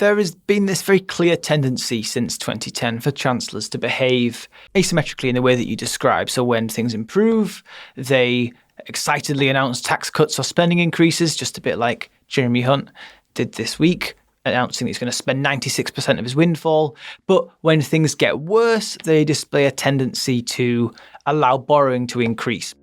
there has been this very clear tendency since 2010 for chancellors to behave asymmetrically in the way that you describe. So when things improve, they excitedly announce tax cuts or spending increases, just a bit like Jeremy Hunt did this week, announcing that he's going to spend 96% of his windfall. But when things get worse, they display a tendency to allow borrowing to increase.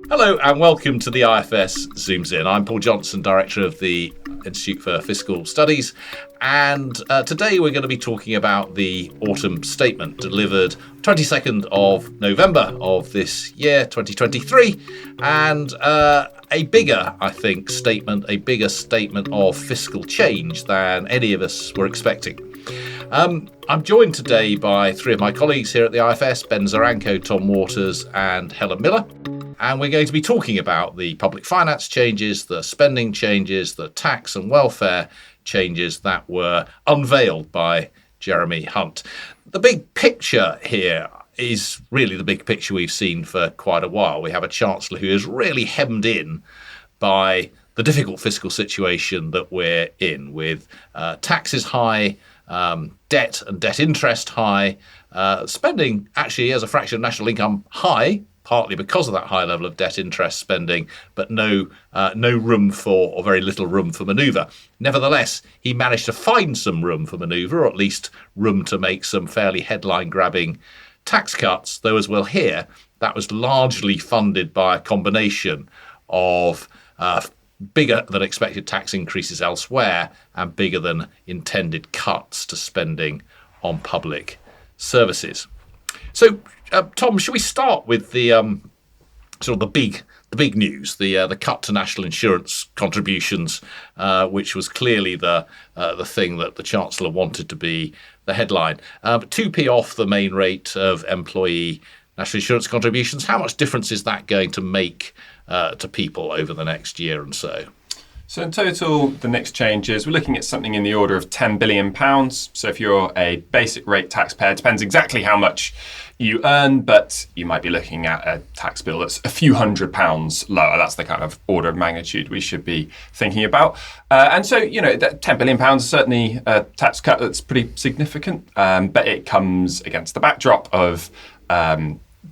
Hello and welcome to the IFS Zooms In. I'm Paul Johnson, Director of the Institute for Fiscal Studies, and today we're going to be talking about the autumn statement delivered 22nd of November of this year, 2023, and a bigger statement of fiscal change than any of us were expecting. I'm joined today by three of my colleagues here at the IFS, Ben Zaranko, Tom Waters and Helen Miller. And we're going to be talking about the public finance changes, the spending changes, the tax and welfare changes that were unveiled by Jeremy Hunt. The big picture here is really the big picture we've seen for quite a while. We have a Chancellor who is really hemmed in by the difficult fiscal situation that we're in, with taxes high, debt and debt interest high, spending actually as a fraction of national income high, partly because of that high level of debt interest spending, but no room for, or very little room for manoeuvre. Nevertheless, he managed to find some room for manoeuvre, or at least room to make some fairly headline-grabbing tax cuts, though, as we'll hear, that was largely funded by a combination of bigger than expected tax increases elsewhere and bigger than intended cuts to spending on public services. So, Tom, should we start with the sort of the big news, the cut to national insurance contributions, which was clearly the thing that the Chancellor wanted to be the headline. 2p off the main rate of employee national insurance contributions. How much difference is that going to make to people over the next year and so? So in total, the next changes, we're looking at something in the order of £10 billion. So if you're a basic rate taxpayer, it depends exactly how much you earn, but you might be looking at a tax bill that's a few £100s lower. That's the kind of order of magnitude we should be thinking about. And so, that £10 billion is certainly a tax cut that's pretty significant, but it comes against the backdrop of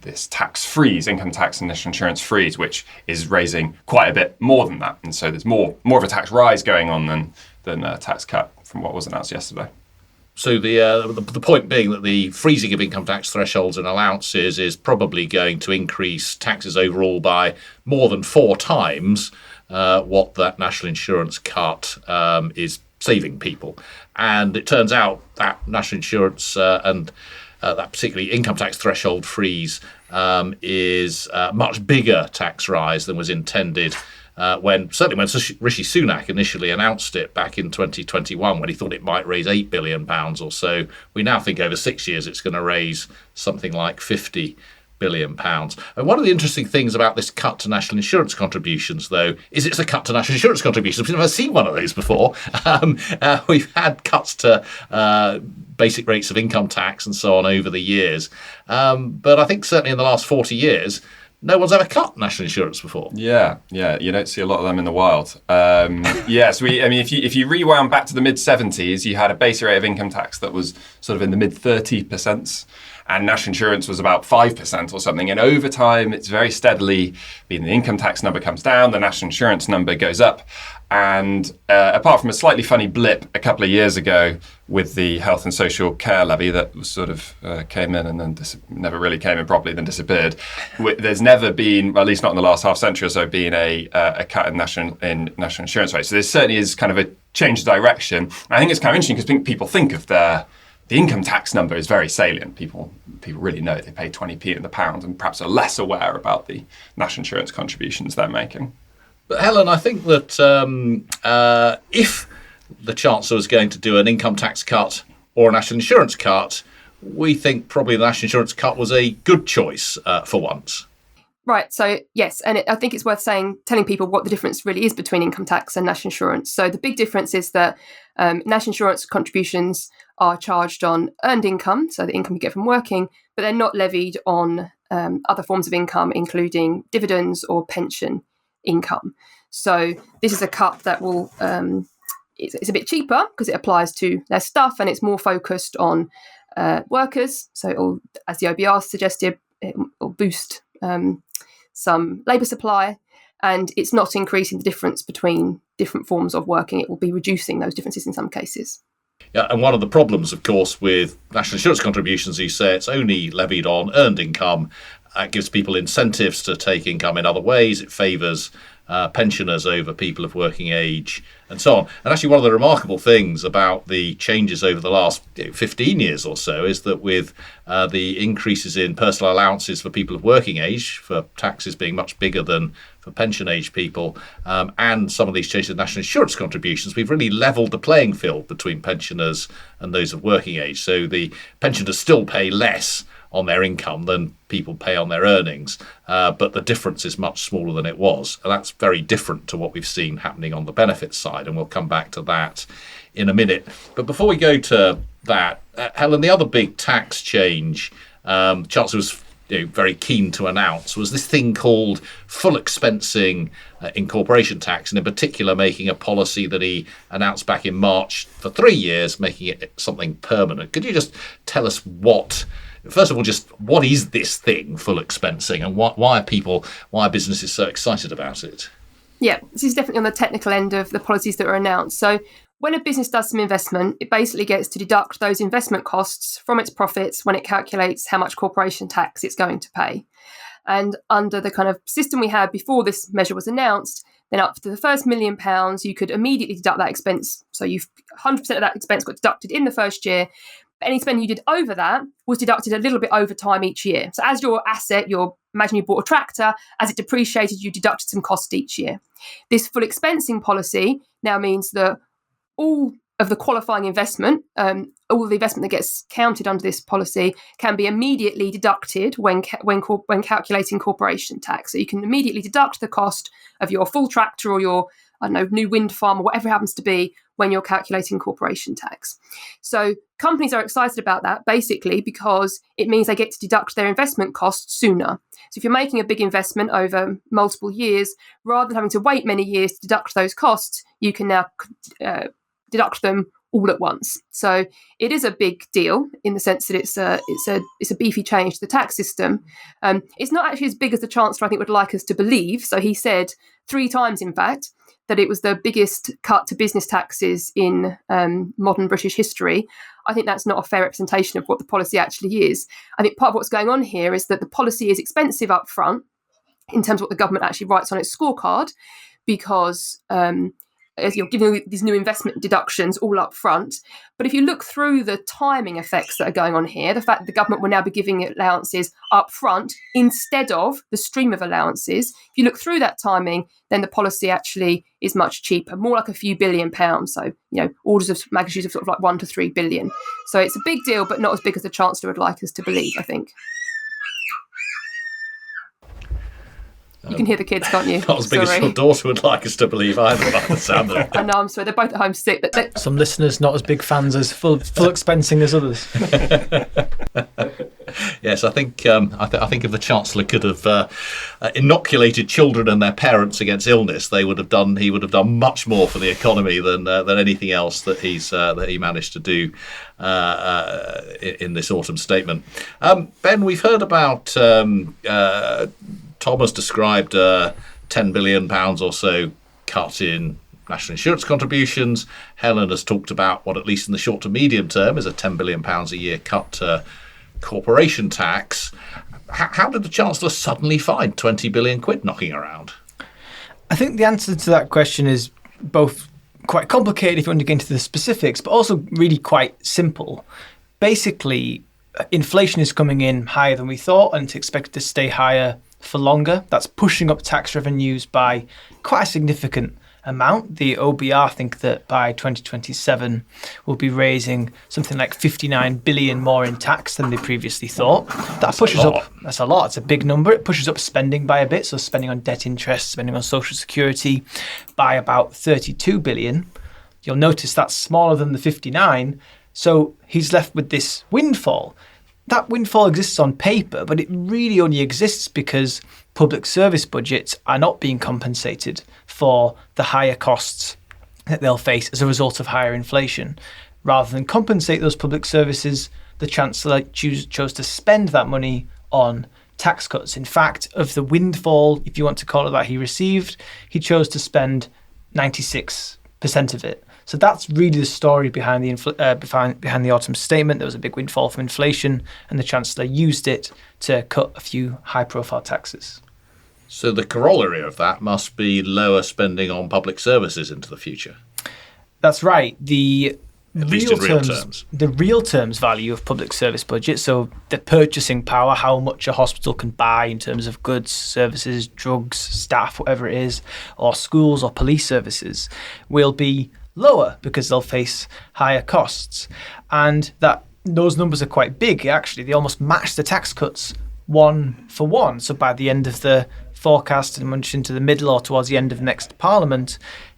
this tax freeze, income tax and national insurance freeze, which is raising quite a bit more than that. And so there's more of a tax rise going on than a tax cut from what was announced yesterday. So the point being that the freezing of income tax thresholds and allowances is probably going to increase taxes overall by more than 4 times what that national insurance cut is saving people. And it turns out that national insurance and that particularly income tax threshold freeze is a much bigger tax rise than was intended when Rishi Sunak initially announced it back in 2021, when he thought it might raise £8 billion or so. We now think over 6 years it's going to raise something like £50 billion. And one of the interesting things about this cut to national insurance contributions, though, is it's a cut to national insurance contributions. We've never seen one of those before. We've had cuts to basic rates of income tax and so on over the years. But I think certainly in the last 40 years, no one's ever cut national insurance before. Yeah, you don't see a lot of them in the wild. So if you rewound back to the mid-70s, you had a base rate of income tax that was sort of in the mid-30%, and national insurance was about 5% or something. And over time, it's very steadily been the income tax number comes down, the national insurance number goes up. And apart from a slightly funny blip a couple of years ago with the health and social care levy that was sort of came in and then never really came in properly, then disappeared, there's never been, well, at least not in the last half century or so, been a cut in national insurance rates. So there certainly is kind of a change of direction. I think it's kind of interesting because people think of the income tax number is very salient. People really know they pay 20p in the pound and perhaps are less aware about the national insurance contributions they're making. But Helen, I think that if the Chancellor was going to do an income tax cut or a national insurance cut, we think probably the national insurance cut was a good choice for once. Right. So, yes. And I think it's worth telling people what the difference really is between income tax and national insurance. So the big difference is that national insurance contributions are charged on earned income, so the income you get from working, but they're not levied on other forms of income, including dividends or pension income. So this is a cut that will it's a bit cheaper because it applies to their stuff and it's more focused on workers. So as the OBR suggested, it will boost some labour supply, and it's not increasing the difference between different forms of working. It will be reducing those differences in some cases. Yeah, and one of the problems, of course, with national insurance contributions, you say it's only levied on earned income. It gives people incentives to take income in other ways. It favours pensioners over people of working age and so on. And actually, one of the remarkable things about the changes over the last 15 years or so is that with the increases in personal allowances for people of working age, for taxes being much bigger than for pension age people, and some of these changes in national insurance contributions, we've really levelled the playing field between pensioners and those of working age. So the pensioners still pay less on their income than people pay on their earnings, but the difference is much smaller than it was. And that's very different to what we've seen happening on the benefits side, and we'll come back to that in a minute. But before we go to that, Helen, the other big tax change Chancellor was very keen to announce was this thing called full expensing in corporation tax, and in particular making a policy that he announced back in March for 3 years, making it something permanent. Could you just tell us first of all, just what is this thing, full expensing, and why are businesses so excited about it? Yeah, this is definitely on the technical end of the policies that were announced. So when a business does some investment, it basically gets to deduct those investment costs from its profits when it calculates how much corporation tax it's going to pay. And under the kind of system we had before this measure was announced, then up to the first £1 million, you could immediately deduct that expense. So 100% of that expense got deducted in the first year. Any spending you did over that was deducted a little bit over time each year. So as your asset, imagine you bought a tractor, as it depreciated, you deducted some cost each year. This full expensing policy now means that all of the qualifying investment, all of the investment that gets counted under this policy can be immediately deducted when calculating corporation tax. So you can immediately deduct the cost of your full tractor or your new wind farm or whatever it happens to be when you're calculating corporation tax. So companies are excited about that basically because it means they get to deduct their investment costs sooner. So if you're making a big investment over multiple years, rather than having to wait many years to deduct those costs, you can now deduct them all at once. So it is a big deal in the sense that it's a beefy change to the tax system. It's not actually as big as the Chancellor, I think, would like us to believe. So he said 3 times, in fact, that it was the biggest cut to business taxes in modern British history. I think that's not a fair representation of what the policy actually is. I think part of what's going on here is that the policy is expensive up front in terms of what the government actually writes on its scorecard, because as you're giving these new investment deductions all up front. But if you look through the timing effects that are going on here, the fact that the government will now be giving allowances up front instead of the stream of allowances, if you look through that timing, then the policy actually is much cheaper, more like a few £1 billion. So, orders of magnitude of sort of like 1 to 3 billion. So it's a big deal, but not as big as the Chancellor would like us to believe, I think. You can hear the kids, can't you? Not as big as your daughter would like us to believe either, by the sound of it. I know, I'm sorry, they're both at home sick. But some listeners not as big fans as full expensing as others. Yes, I think if the Chancellor could have inoculated children and their parents against illness, he would have done much more for the economy than anything else that he managed to do in this autumn statement. Ben, we've heard about. Tom has described £10 billion or so cut in national insurance contributions. Helen has talked about what, at least in the short to medium term, is a £10 billion a year cut to corporation tax. How did the Chancellor suddenly find 20 billion quid knocking around? I think the answer to that question is both quite complicated if you want to get into the specifics, but also really quite simple. Basically, inflation is coming in higher than we thought, and it's expected to stay higher for longer. That's pushing up tax revenues by quite a significant amount. The OBR think that by 2027 we'll be raising something like 59 billion more in tax than they previously thought. That pushes up, that's a lot, it's a big number. It pushes up spending by a bit, so spending on debt interest, spending on social security by about 32 billion. You'll notice that's smaller than the 59, so he's left with this windfall. That windfall exists on paper, but it really only exists because public service budgets are not being compensated for the higher costs that they'll face as a result of higher inflation. Rather than compensate those public services, the Chancellor chose to spend that money on tax cuts. In fact, of the windfall, if you want to call it that, he received, he chose to spend 96% of it. So that's really the story behind the autumn statement. There was a big windfall from inflation, and the Chancellor used it to cut a few high-profile taxes. So the corollary of that must be lower spending on public services into the future. That's right. At least in real terms. The real terms value of public service budgets, so the purchasing power, how much a hospital can buy in terms of goods, services, drugs, staff, whatever it is, or schools or police services, will be lower because they'll face higher costs. And those numbers are quite big, actually. They almost match the tax cuts one for one. So by the end of the forecast and much into the middle or towards the end of next Parliament,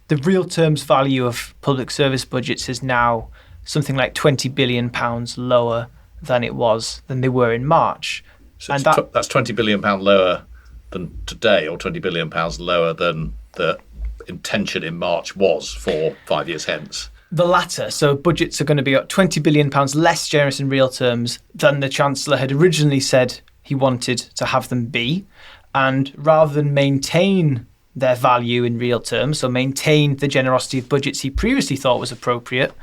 the real terms value of public service budgets is now something like £20 billion lower than they were in March. So that's £20 billion lower than today, or £20 billion lower than the intention in March was for 5 years hence. The latter. So budgets are going to be £20 billion less generous in real terms than the Chancellor had originally said he wanted to have them be. And rather than maintain their value in real terms, so maintain the generosity of budgets he previously thought was appropriate,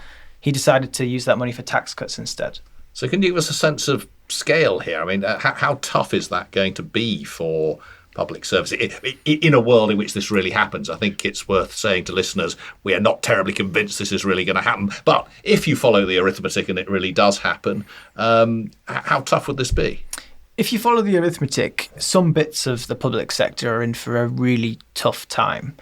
he decided to use that money for tax cuts instead. So can you give us a sense of scale here? I mean, how tough is that going to be for public service? In a world in which this really happens, I think it's worth saying to listeners, we are not terribly convinced this is really going to happen. But if you follow the arithmetic and it really does happen, how tough would this be? If you follow the arithmetic, some bits of the public sector are in for a really tough time.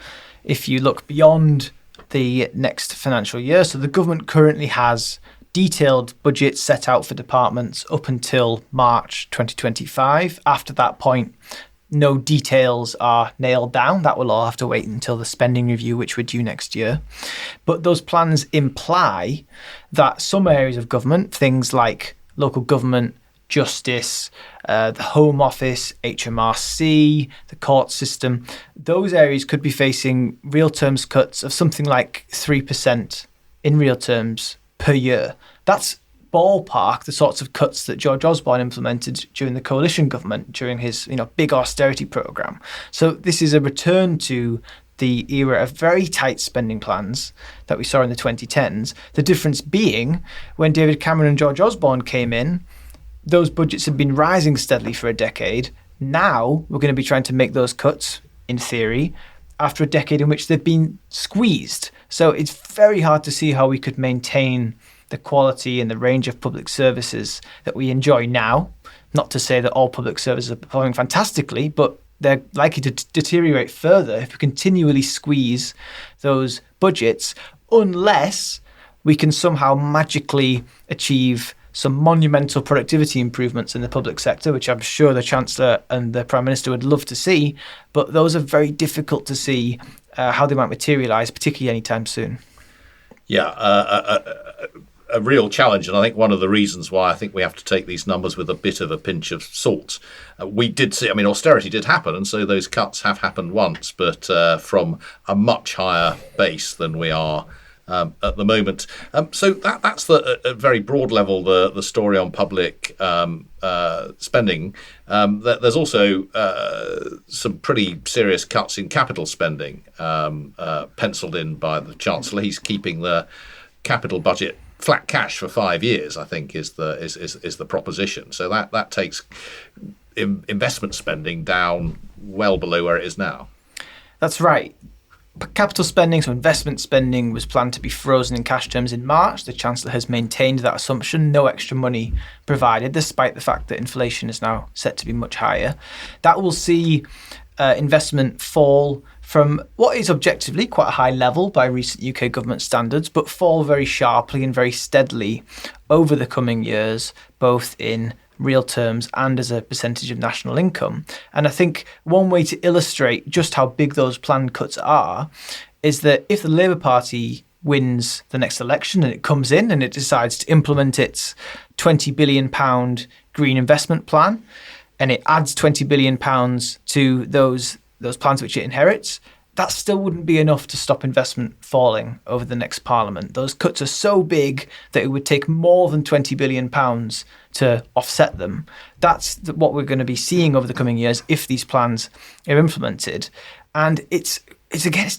If you look beyond the next financial year, so the government currently has detailed budgets set out for departments up until March 2025. After that point, no details are nailed down. That will all have to wait until the spending review, which we're due next year. But those plans imply that some areas of government, things like local government, justice, the Home Office, HMRC, the court system, those areas could be facing real terms cuts of something like 3% in real terms per year. That's ballpark the sorts of cuts that George Osborne implemented during the coalition government, during his big austerity programme. So this is a return to the era of very tight spending plans that we saw in the 2010s. The difference being, when David Cameron and George Osborne came in, those budgets had been rising steadily for a decade. Now we're going to be trying to make those cuts, in theory, after a decade in which they've been squeezed. So it's very hard to see how we could maintain the quality and the range of public services that we enjoy now. Not to say that all public services are performing fantastically, but they're likely to deteriorate further if we continually squeeze those budgets, unless we can somehow magically achieve some monumental productivity improvements in the public sector, which I'm sure the Chancellor and the Prime Minister would love to see, but those are very difficult to see how they might materialise, particularly anytime soon. Yeah, a real challenge, and I think one of the reasons why I think we have to take these numbers with a bit of a pinch of salt. We did see, austerity did happen, and so those cuts have happened once, but from a much higher base than we are at the moment. So that's at very broad level the story on public spending. There's also some pretty serious cuts in capital spending penciled in by the Chancellor. He's keeping the capital budget flat cash for 5 years, I think, is the proposition. So that takes investment spending down well below where it is now. That's right. Capital spending, so investment spending, was planned to be frozen in cash terms in March. The Chancellor has maintained that assumption, no extra money provided, despite the fact that inflation is now set to be much higher. That will see investment fall from what is objectively quite a high level by recent UK government standards, but fall very sharply and very steadily over the coming years, both in real terms and as a percentage of national income. And I think one way to illustrate just how big those planned cuts are is that if the Labour Party wins the next election and it comes in and it decides to implement its £20 billion green investment plan, and it adds £20 billion to those plans which it inherits, that still wouldn't be enough to stop investment falling over the next Parliament. Those cuts are so big that it would take more than £20 billion to offset them. That's what we're going to be seeing over the coming years if these plans are implemented. And it's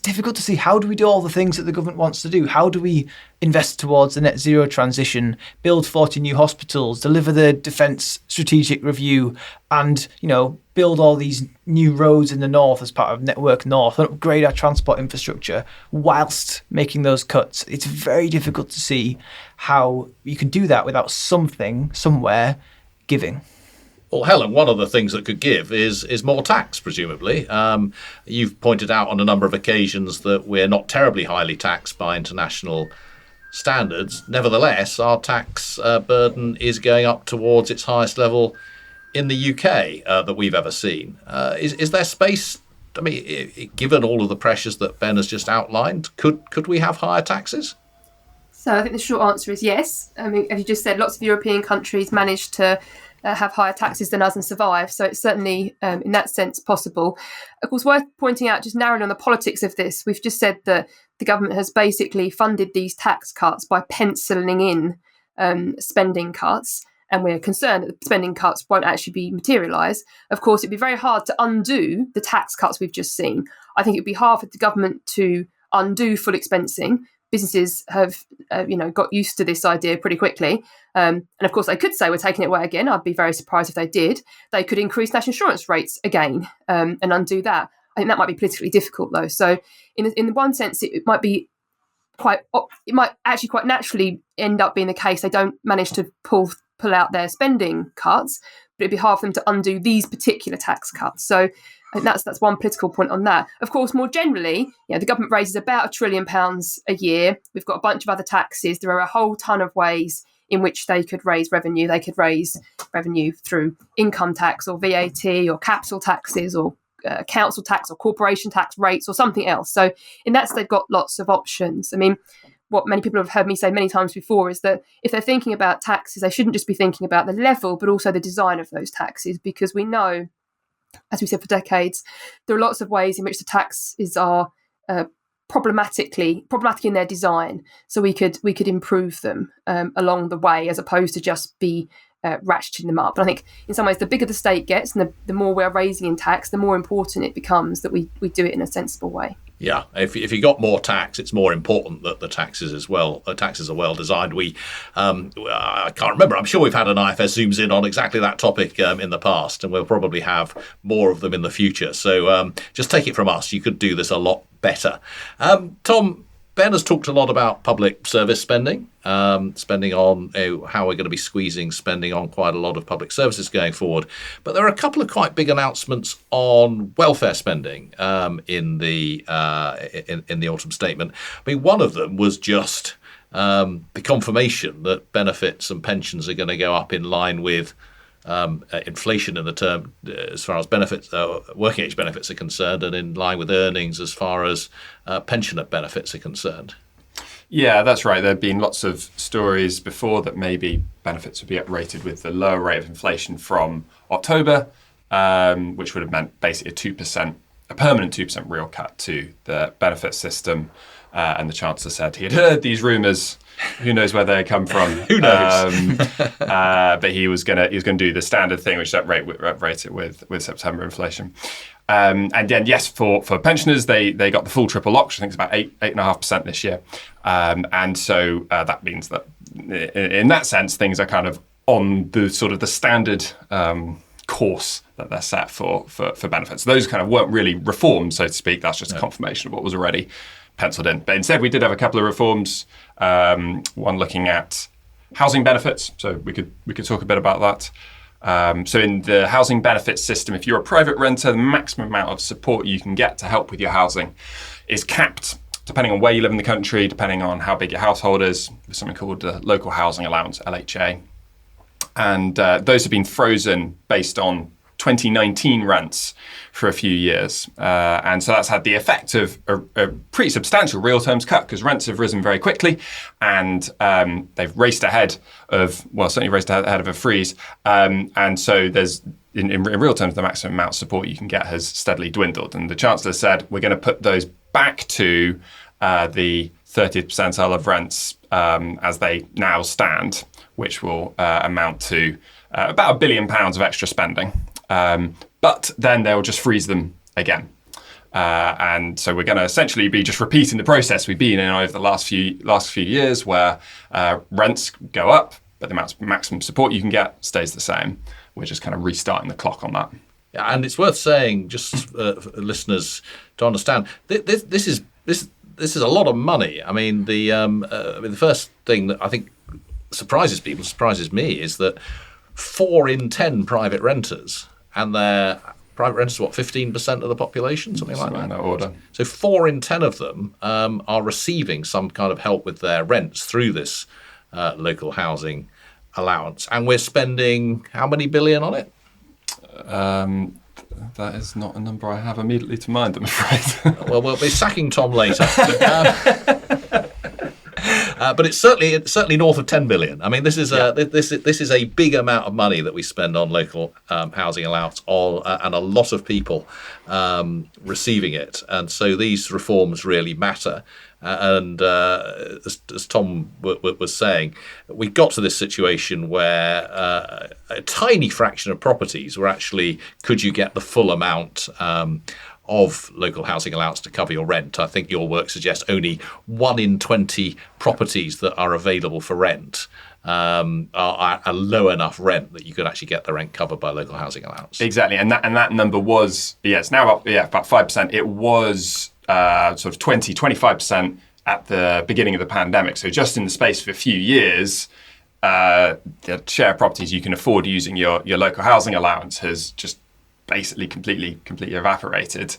difficult to see, how do we do all the things that the government wants to do? How do we invest towards the net zero transition, build 40 new hospitals, deliver the defence strategic review, and build all these new roads in the north as part of Network North, and upgrade our transport infrastructure whilst making those cuts? It's very difficult to see how you can do that without something somewhere giving. Well, Helen, one of the things that could give is more tax, presumably. You've pointed out on a number of occasions that we're not terribly highly taxed by international standards. Nevertheless, our tax burden is going up towards its highest level in the UK that we've ever seen. Is there space? I mean, given all of the pressures that Ben has just outlined, could we have higher taxes? So I think the short answer is yes. I mean, as you just said, lots of European countries managed to have higher taxes than us and survive. So it's certainly, in that sense, possible. Of course, worth pointing out, just narrowly on the politics of this, we've just said that the government has basically funded these tax cuts by penciling in spending cuts. And we're concerned that the spending cuts won't actually be materialised. Of course, it'd be very hard to undo the tax cuts we've just seen. I think it'd be hard for the government to undo full expensing. Businesses have, got used to this idea pretty quickly. And of course, they could say we're taking it away again. I'd be very surprised if they did. They could increase national insurance rates again and undo that. I think that might be politically difficult, though. So in one sense, it might actually quite naturally end up being the case they don't manage to pull out their spending cuts, but it'd be hard for them to undo these particular tax cuts. So I think that's one political point on that. Of course, more generally, the government raises about £1 trillion a year. We've got a bunch of other taxes. There are a whole ton of ways in which they could raise revenue. They could raise revenue through income tax or VAT or capital taxes or council tax or corporation tax rates or something else. So in that sense, they've got lots of options. I mean, what many people have heard me say many times before is that if they're thinking about taxes, they shouldn't just be thinking about the level, but also the design of those taxes, because we know, as we said for decades, there are lots of ways in which the taxes are problematic in their design. So we could improve them along the way, as opposed to just be ratcheting them up. And I think in some ways, the bigger the state gets and the more we're raising in tax, the more important it becomes that we do it in a sensible way. Yeah, if you got more tax, it's more important that the taxes are well designed. I can't remember. I'm sure we've had an IFS Zooms In on exactly that topic in the past, and we'll probably have more of them in the future. So just take it from us, you could do this a lot better. Tom, Ben has talked a lot about public service spending, spending on how we're going to be squeezing spending on quite a lot of public services going forward. But there are a couple of quite big announcements on welfare spending in the autumn statement. I mean, one of them was just the confirmation that benefits and pensions are going to go up in line with inflation in the term as far as benefits, working age benefits are concerned, and in line with earnings as far as pensioner benefits are concerned. Yeah, that's right. There have been lots of stories before that maybe benefits would be uprated with the lower rate of inflation from October, which would have meant basically a permanent 2% real cut to the benefit system. And the Chancellor said he had heard these rumours. Who knows where they come from? Who knows? But he was gonna do the standard thing, which is uprate it with September inflation. And then yes, for pensioners, they got the full triple lock, which I think is about 8.5% this year. And so that means that in that sense, things are kind of on the sort of the standard course that they're set for benefits. Those kind of weren't really reforms, so to speak. That's just a confirmation of what was already penciled in. But instead, we did have a couple of reforms. One looking at housing benefits. So we could talk a bit about that. So in the housing benefits system, if you're a private renter, the maximum amount of support you can get to help with your housing is capped, depending on where you live in the country, depending on how big your household is. There's something called the Local Housing Allowance, LHA. And those have been frozen based on 2019 rents for a few years. And so that's had the effect of a pretty substantial real terms cut because rents have risen very quickly and they've raced ahead of, well, certainly raced ahead of a freeze. And so there's, in real terms, the maximum amount of support you can get has steadily dwindled. And the Chancellor said, we're going to put those back to the 30th percentile of rents as they now stand, which will amount to about £1 billion of extra spending. But then they'll just freeze them again. And so we're going to essentially be just repeating the process we've been in over the last few years where rents go up, but the maximum support you can get stays the same. We're just kind of restarting the clock on that. Yeah, and it's worth saying, just for listeners to understand, this is a lot of money. I mean, the first thing that I think surprises people, surprises me, is that 4 in 10 private renters, and their private renters, 15% of the population, something like that. In that order. So 4 in 10 of them are receiving some kind of help with their rents through this local housing allowance, and we're spending how many billion on it? That is not a number I have immediately to mind, I'm afraid. Well, we'll be sacking Tom later. But it's certainly north of 10 billion. I mean, this is a big amount of money that we spend on local housing allowance, and a lot of people receiving it. And so these reforms really matter. And as Tom was saying, we got to this situation where a tiny fraction of properties were actually, could you get the full amount of local housing allowance to cover your rent? I think your work suggests only 1 in 20 properties that are available for rent are a low enough rent that you could actually get the rent covered by local housing allowance. Exactly, and that number was, it's now up, about 5%. It was sort of 25% at the beginning of the pandemic. So just in the space of a few years, the share of properties you can afford using your local housing allowance has just basically completely evaporated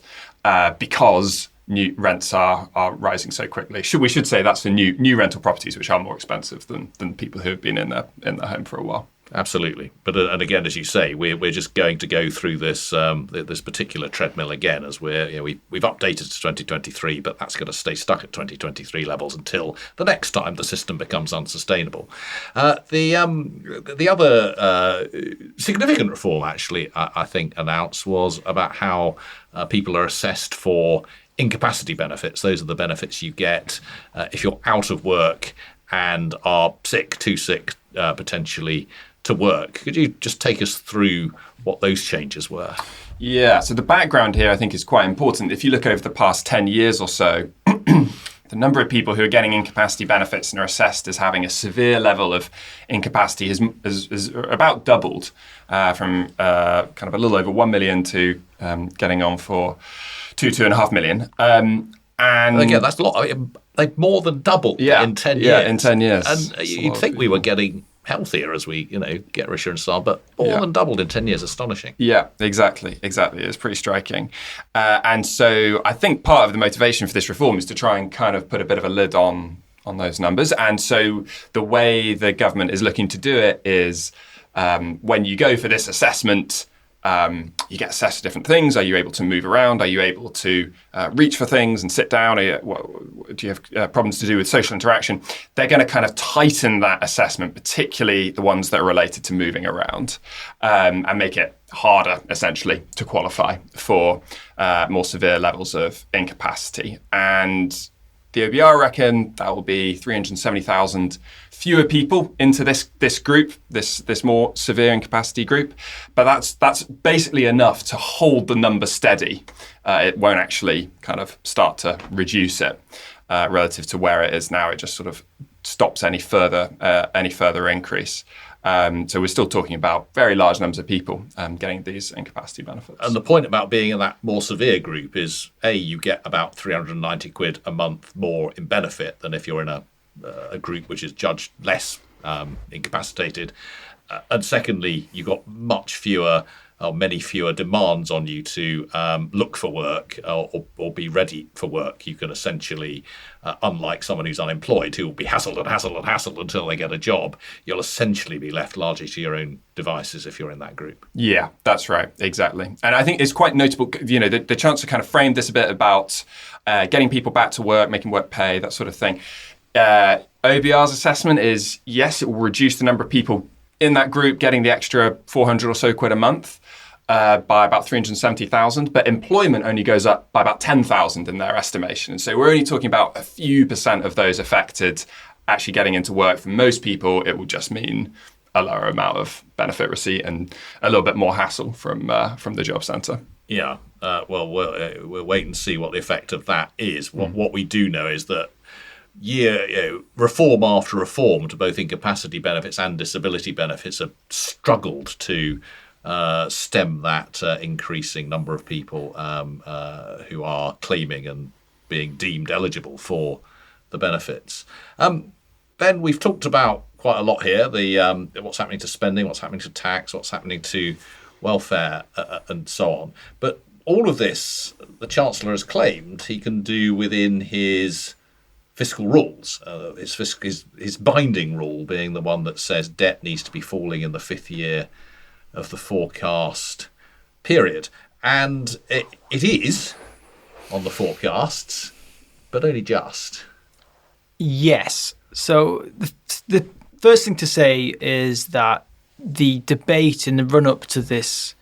because new rents are rising so quickly. We should say that's for new rental properties, which are more expensive than people who have been in their home for a while. Absolutely, but and again, as you say, we're just going to go through this this particular treadmill again as we've updated to 2023, but that's going to stay stuck at 2023 levels until the next time the system becomes unsustainable. The other significant reform, actually, I think announced was about how people are assessed for incapacity benefits. Those are the benefits you get if you're out of work and are too sick potentially to work. Could you just take us through what those changes were? Yeah, so the background here I think is quite important. If you look over the past 10 years or so, the number of people who are getting incapacity benefits and are assessed as having a severe level of incapacity has about doubled from kind of a little over 1 million to getting on for 2.5 million. And again, that's a lot. I mean, they've more than doubled in 10 years. Yeah, in 10 years. And you'd think we were getting healthier as we, get richer and so on, but more than doubled in 10 years. Astonishing. Yeah, exactly. It's pretty striking. And so I think part of the motivation for this reform is to try and kind of put a bit of a lid on those numbers. And so the way the government is looking to do it is when you go for this assessment, you get assessed for different things. Are you able to move around? Are you able to reach for things and sit down? Do you have problems to do with social interaction? They're going to kind of tighten that assessment, particularly the ones that are related to moving around, and make it harder, essentially, to qualify for more severe levels of incapacity. And the OBR reckon that will be 370,000 fewer people into this group, this more severe incapacity group. But that's basically enough to hold the number steady. It won't actually kind of start to reduce it relative to where it is now. It just sort of stops any further increase. So we're still talking about very large numbers of people getting these incapacity benefits. And the point about being in that more severe group is, A, you get about 390 quid a month more in benefit than if you're in a group which is judged less incapacitated. And secondly, you've got much fewer many fewer demands on you to look for work or be ready for work. You can essentially, unlike someone who's unemployed, who will be hassled and hassled and hassled until they get a job, you'll essentially be left largely to your own devices if you're in that group. Yeah, that's right. Exactly. And I think it's quite notable, the Chancellor kind of framed this a bit about getting people back to work, making work pay, that sort of thing. OBR's assessment is, yes, it will reduce the number of people in that group getting the extra 400 or so quid a month by about 370,000, but employment only goes up by about 10,000 in their estimation. And so we're only talking about a few percent of those affected actually getting into work. For most people, it will just mean a lower amount of benefit receipt and a little bit more hassle from the job centre. Yeah, we'll wait and see what the effect of that is. What we do know is that reform after reform to both incapacity benefits and disability benefits have struggled to stem that increasing number of people who are claiming and being deemed eligible for the benefits. Ben, we've talked about quite a lot here, the what's happening to spending, what's happening to tax, what's happening to welfare and so on. But all of this, the Chancellor has claimed he can do within his fiscal rules, his binding rule being the one that says debt needs to be falling in the fifth year of the forecast period. And it is on the forecasts, but only just. Yes. So the first thing to say is that the debate in the run-up to this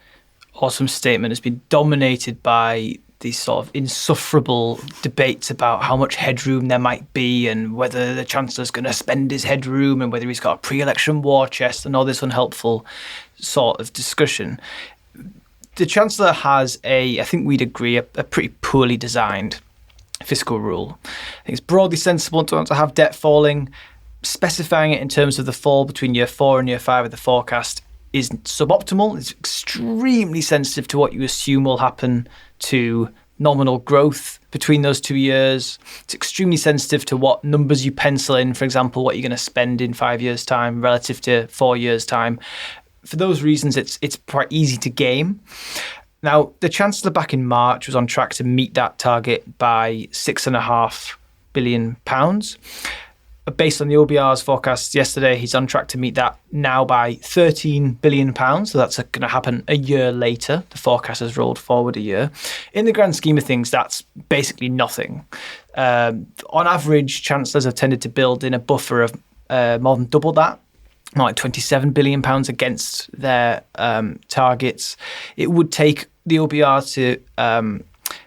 autumn statement has been dominated by these sort of insufferable debates about how much headroom there might be and whether the Chancellor's going to spend his headroom and whether he's got a pre-election war chest and all this unhelpful sort of discussion. The Chancellor has I think we'd agree, a pretty poorly designed fiscal rule. I think it's broadly sensible to want to have debt falling. Specifying it in terms of the fall between year 4 and year 5 of the forecast is suboptimal. It's extremely sensitive to what you assume will happen to nominal growth between those 2 years. It's extremely sensitive to what numbers you pencil in, for example, what you're going to spend in 5 years' time relative to 4 years' time. For those reasons, it's quite easy to game. Now, the Chancellor back in March was on track to meet that target by £6.5 billion. Based on the OBR's forecasts yesterday, he's on track to meet that now by £13 billion. So that's going to happen a year later. The forecast has rolled forward a year. In the grand scheme of things, that's basically nothing. On average, Chancellors have tended to build in a buffer of more than double that, more like £27 billion against their targets. It would take the OBR to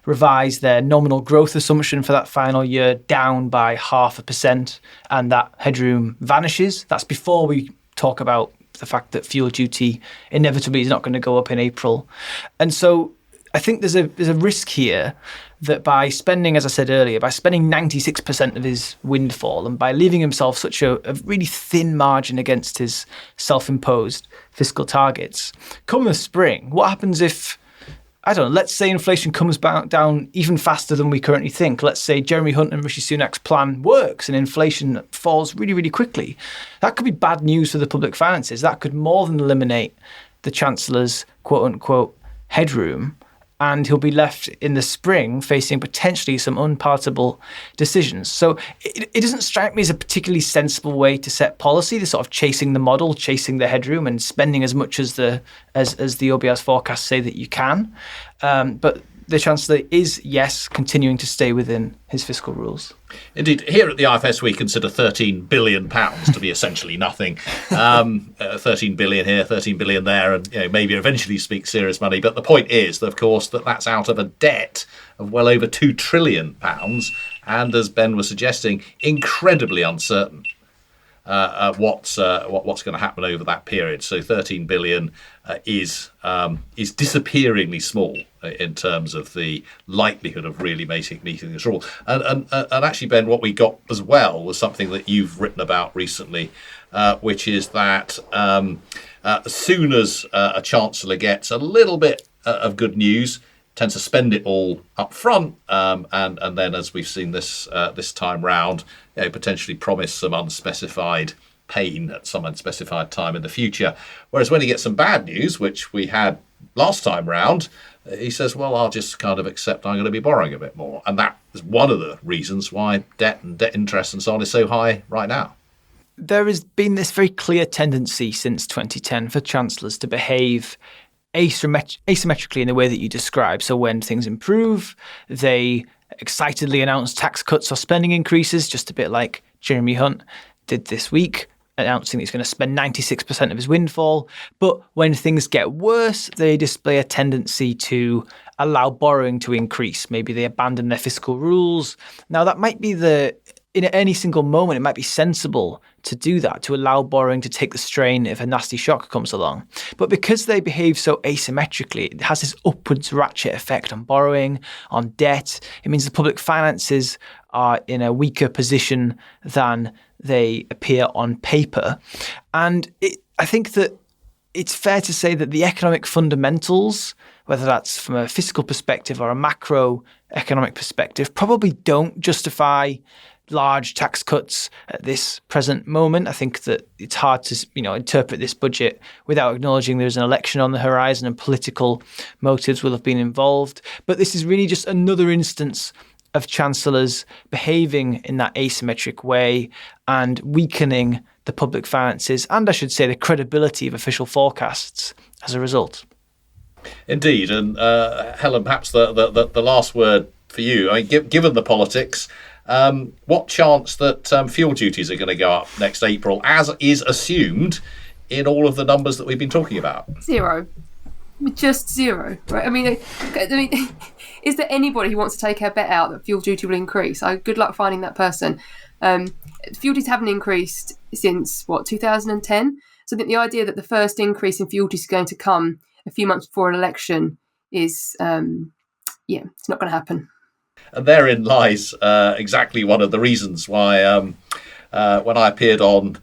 revise their nominal growth assumption for that final year down by 0.5%, and that headroom vanishes. That's before we talk about the fact that fuel duty inevitably is not going to go up in April. And so I think there's a risk here that by spending, as I said earlier, by spending 96% of his windfall and by leaving himself such a really thin margin against his self-imposed fiscal targets, come the spring, what happens if, I don't know, let's say inflation comes back down even faster than we currently think. Let's say Jeremy Hunt and Rishi Sunak's plan works and inflation falls really, really quickly. That could be bad news for the public finances. That could more than eliminate the Chancellor's quote-unquote headroom, and he'll be left in the spring facing potentially some unpalatable decisions. So it doesn't strike me as a particularly sensible way to set policy, the sort of chasing the model, chasing the headroom and spending as much as the OBR's forecasts say that you can. But the Chancellor is, yes, continuing to stay within his fiscal rules. Indeed, here at the IFS we consider £13 billion to be essentially nothing. 13 billion here, 13 billion there, and maybe eventually speak serious money. But the point is, of course, that's out of a debt of well over £2 trillion, and as Ben was suggesting, incredibly uncertain what's going to happen over that period. So 13 billion is disappearingly small in terms of the likelihood of really meeting this rule. And actually, Ben, what we got as well was something that you've written about recently, which is that as soon as a Chancellor gets a little bit of good news, tends to spend it all up front, and then, as we've seen this time round, potentially promise some unspecified pain at some unspecified time in the future. Whereas when he gets some bad news, which we had last time round, he says, well, I'll just kind of accept I'm going to be borrowing a bit more. And that is one of the reasons why debt and debt interest and so on is so high right now. There has been this very clear tendency since 2010 for chancellors to behave asymmetrically in the way that you describe. So when things improve, they excitedly announce tax cuts or spending increases, just a bit like Jeremy Hunt did this week, announcing he's going to spend 96% of his windfall. But when things get worse, they display a tendency to allow borrowing to increase. Maybe they abandon their fiscal rules. Now, that might be in any single moment, it might be sensible to do that, to allow borrowing to take the strain if a nasty shock comes along. But because they behave so asymmetrically, it has this upwards ratchet effect on borrowing, on debt. It means the public finances are in a weaker position than they appear on paper. And I think that it's fair to say that the economic fundamentals, whether that's from a fiscal perspective or a macroeconomic perspective, probably don't justify large tax cuts at this present moment. I think that it's hard to interpret this budget without acknowledging there's an election on the horizon and political motives will have been involved. But this is really just another instance of chancellors behaving in that asymmetric way and weakening the public finances and, I should say, the credibility of official forecasts as a result. Indeed. And Helen, perhaps the last word for you. I mean, given the politics, what chance that fuel duties are going to go up next April, as is assumed in all of the numbers that we've been talking about? Zero. Just zero, right? I mean, is there anybody who wants to take a bet out that fuel duty will increase? Good luck finding that person. Fuel duties haven't increased since, 2010? So I think the idea that the first increase in fuel duties is going to come a few months before an election is, it's not going to happen. And therein lies exactly one of the reasons why when I appeared on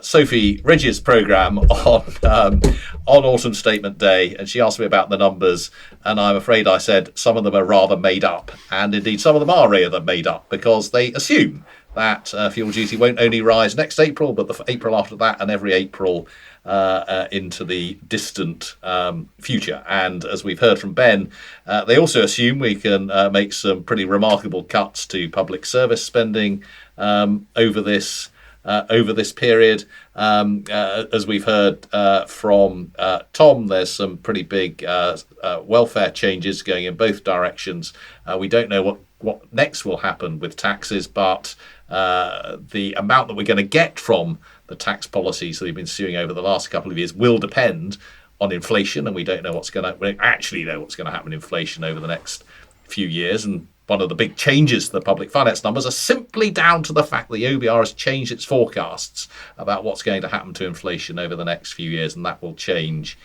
Sophie Ridge's programme on Autumn Statement Day, and she asked me about the numbers, and I'm afraid I said some of them are rather made up, and indeed some of them are rather made up, because they assume that fuel duty won't only rise next April, but the April after that, and every April into the distant future. And as we've heard from Ben, they also assume we can make some pretty remarkable cuts to public service spending over this period. As we've heard from Tom, there's some pretty big welfare changes going in both directions. We don't know what next will happen with taxes, but the amount that we're going to get from the tax policies that we've been suing over the last couple of years will depend on inflation, and we don't know we actually know what's going to happen in inflation over the next few years. And one of the big changes to the public finance numbers are simply down to the fact that the OBR has changed its forecasts about what's going to happen to inflation over the next few years, and that will change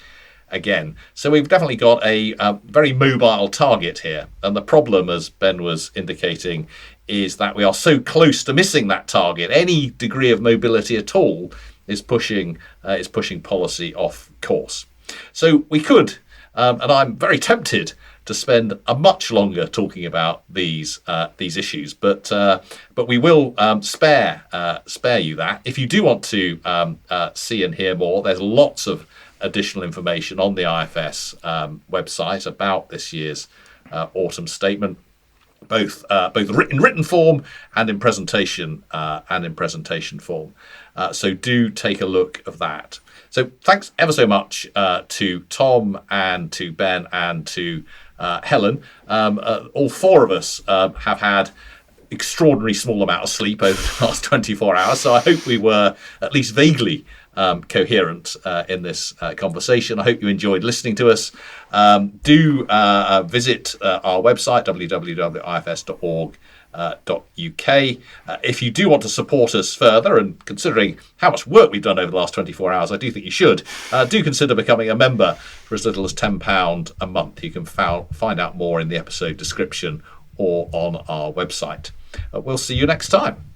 again. So we've definitely got a very mobile target here. And the problem, as Ben was indicating, is that we are so close to missing that target. Any degree of mobility at all is pushing policy off course. So we could, and I'm very tempted to spend a much longer talking about these issues, but we will spare you that. If you do want to see and hear more, there's lots of additional information on the IFS website about this year's autumn statement, both in written form and in presentation form. So do take a look of that. So thanks ever so much to Tom and to Ben and to Helen. All four of us have had extraordinary small amount of sleep over the last 24 hours. So I hope we were at least vaguely coherent in this conversation. I hope you enjoyed listening to us. Do visit our website, www.ifs.org. .uk. If you do want to support us further, and considering how much work we've done over the last 24 hours, I do think you should, do consider becoming a member for as little as £10 a month. You can find out more in the episode description or on our website. We'll see you next time.